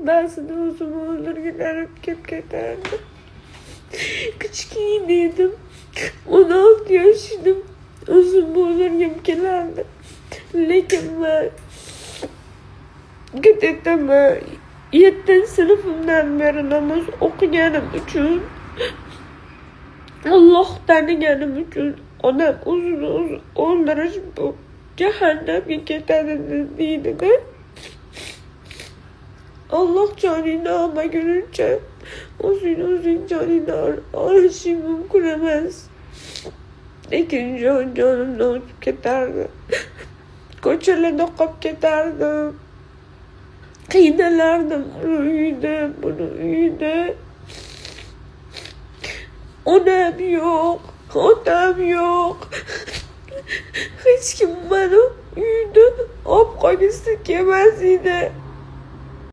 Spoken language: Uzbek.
ba'zida o'zim o'ldirib ketardim. Kichkina edim, 16 yosh edim, o'zimni o'ldirgim kelardi. Lekin men ketetaman 7-sinfimdan beri namoz o'qiganim uchun, Alloh taniganim uchun odam o'zini o'zi o'ldirish bu jahannamga ketadi deydi-da. Alloh joningni olmaguncha o'zing joningni olishing mumkin emas. Lekin jonimni o'chib ketardi. Ko'chalarda qolib ketardim. Qiynalardim uyda, buni uyda. Onam yo'q, otam yo'q. Hech kim meni uyda olib qo'ygisi kelmas edi.